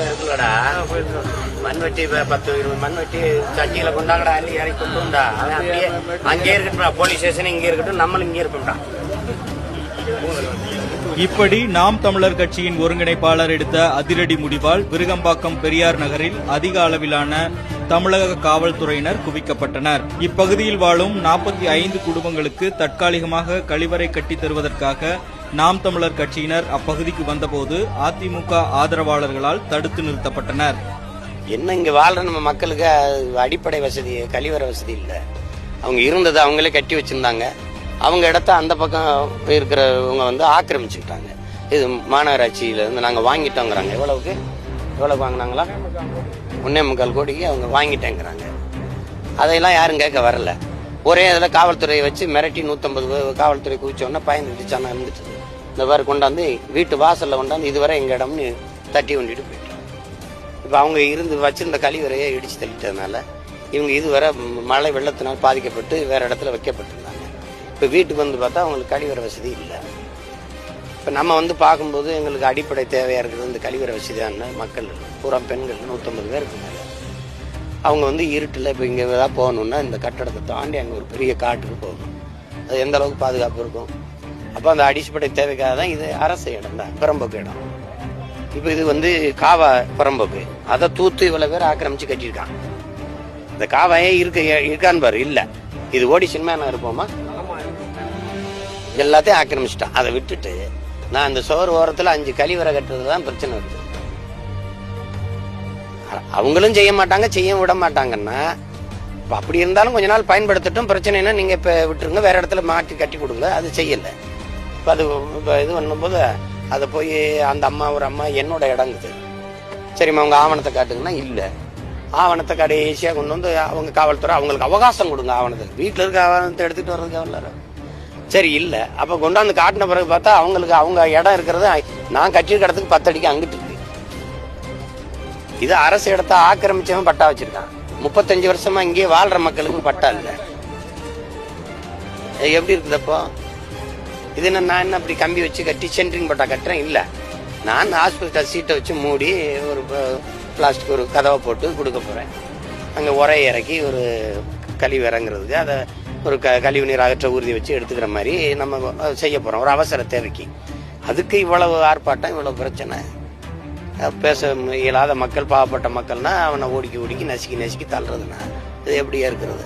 கோயில்ல இருக்குல்லடா மண்வெட்டி 10-20 மண்வெட்டி சட்டியில கொண்டாங்கடா அள்ளி இறக்கி கொண்டுண்டா அவன் அப்படியே அங்கே இருக்கட்டும் போலீஸ் ஸ்டேஷன் இங்கே இருக்கட்டும் நம்மளும் இங்கே இருக்கோம்டா. இப்படி நாம் தமிழர் கட்சியின் ஒருங்கிணைப்பாளர் எடுத்த அதிரடி முடிவால் விருகம்பாக்கம் பெரியார் நகரில் அதிக அளவிலான தமிழக காவல்துறையினர் குவிக்கப்பட்டனர். இப்பகுதியில் வாழும் 45 குடும்பங்களுக்கு தற்காலிகமாக கழிவறை கட்டித் தருவதற்காக நாம் தமிழர் கட்சியினர் அப்பகுதிக்கு வந்தபோது அதிமுக ஆதரவாளர்களால் தடுத்து நிறுத்தப்பட்டனர். என்ன இங்க வாழ்ற நம்ம மக்களுக்கு அடிப்படை வசதி கழிவறை வசதி இல்லை. அவங்க இருந்ததை அவங்களே கட்டி வச்சிருந்தாங்க. அவங்க இடத்த அந்த பக்கம் இருக்கிறவங்க ஆக்கிரமிச்சுக்கிட்டாங்க. இது மாநகராட்சியில இருந்து நாங்க வாங்கிட்டோங்கிறாங்க. எவ்வளவு வாங்கினாங்களா? 1.25 கோடிக்கு அவங்க வாங்கிட்டேங்கிறாங்க. அதையெல்லாம் யாரும் கேட்க வரல. ஒரே இதில் காவல்துறையை வச்சு மிரட்டி 150 காவல்துறை குவிச்சோன்னா பயந்துட்டு சானா இருந்துட்டு இந்த மாதிரி கொண்டாந்து வீட்டு வாசல்ல கொண்டாந்து இதுவரை எங்க இடம்னு தட்டி கொண்டுட்டு போயிட்டோம். இப்போ அவங்க இருந்து வச்சிருந்த கழிவறையை இடிச்சு தள்ளிட்டதுனால இவங்க இதுவரை மழை வெள்ளத்தினால் பாதிக்கப்பட்டு வேற இடத்துல வைக்கப்பட்டிருந்தாங்க. இப்போ வீட்டுக்கு வந்து பார்த்தா அவங்களுக்கு கழிவறை வசதி இல்லை. இப்போ நம்ம பார்க்கும்போது எங்களுக்கு அடிப்படை தேவையாக இருக்கிறது இந்த கழிவறை வசதியான மக்கள் பூரா பெண்கள் 150 பேருக்கு மேலே அவங்க இருட்டில் இப்போ இங்கே ஏதாவது போகணுன்னா இந்த கட்டடத்தை தாண்டி அங்கே ஒரு பெரிய காட்டுக்கு போகணும். அது எந்த அளவுக்கு பாதுகாப்பு இருக்கும்? அப்போ அந்த அடிப்படை தேவைக்காக தான் இது அரசு இடம் தான், புறம்போக்கு இடம். இப்போ இது காவா புறம்போக்கு, அதை தூத்து இவ்வளவு பேர் ஆக்கிரமிச்சு கட்டியிருக்கான். இந்த காவாயே இருக்கான்னு பாரு, இல்லை. இது ஓடி சினிமா இருப்போமா? எல்லாத்தையும் ஆக்கிரமிச்சிட்டான். அதை விட்டுட்டு நான் அந்த சோறு ஓரத்தில் 5 கழிவறை கட்டுறது தான் பிரச்சனை வருது. அவங்களும் செய்ய மாட்டாங்க, செய்ய விட மாட்டாங்கன்னா அப்படி இருந்தாலும் கொஞ்ச நாள் பயன்படுத்தட்டும். பிரச்சனைனா நீங்க இப்ப விட்டுருங்க, வேற இடத்துல மாற்றி கட்டி கொடுங்க. அது செய்யல. இப்ப அது இது பண்ணும்போது அதை போய் அந்த அம்மா ஒரு அம்மா என்னோட இடங்குது, சரிம்மா அவங்க ஆவணத்தை காட்டுங்கன்னா இல்லை. ஆவணத்தை கடைசியா கொண்டு அவங்க காவல்துறை அவங்களுக்கு அவகாசம் கொடுங்க. ஆவணத்தை வீட்டுல இருக்க ஆவணத்தை எடுத்துட்டு வர்றதுக்கு எவ்வளோ சரி இல்லை. அப்ப கொண்டாந்து காட்டின பிறகு பார்த்தா அவங்களுக்கு அவங்க இடம் இருக்கிறது நான் கட்டியிருக்க இடத்துக்கு 10 அடிக்கு அங்கிட்டு இருக்கு. இது அரசு இடத்த ஆக்கிரமிச்சவன் பட்டா வச்சிருக்கான். 35 வருஷமா இங்கே வாழ்ற மக்களுக்கு பட்டா இல்லை. எப்படி இருக்குதப்போ? இது என்ன நான் என்ன அப்படி கம்பி வச்சு கட்டி சென்ட்ரிங் பட்டா கட்டுறேன்? இல்லை, நான் ஹாஸ்பிட்டல் சீட்டை வச்சு மூடி ஒரு பிளாஸ்டிக் ஒரு கதவை போட்டு கொடுக்க போறேன். அங்கே உரையை இறக்கி ஒரு கழிவு இறங்குறதுக்கு அதை ஒரு கழிவு நீர் அகற்ற ஊர்தி வச்சு எடுத்துக்கிற மாதிரி நம்ம செய்ய போறோம் ஒரு அவசர தேவைக்கு. அதுக்கு இவ்வளவு ஆர்ப்பாட்டம், இவ்வளவு பிரச்சனை. பேச இயலாத மக்கள், பாவப்பட்ட மக்கள்னா அவனை ஓடிக்கி நசுக்கி தள்ளுறதுன்னா இது எப்படியா இருக்கிறது?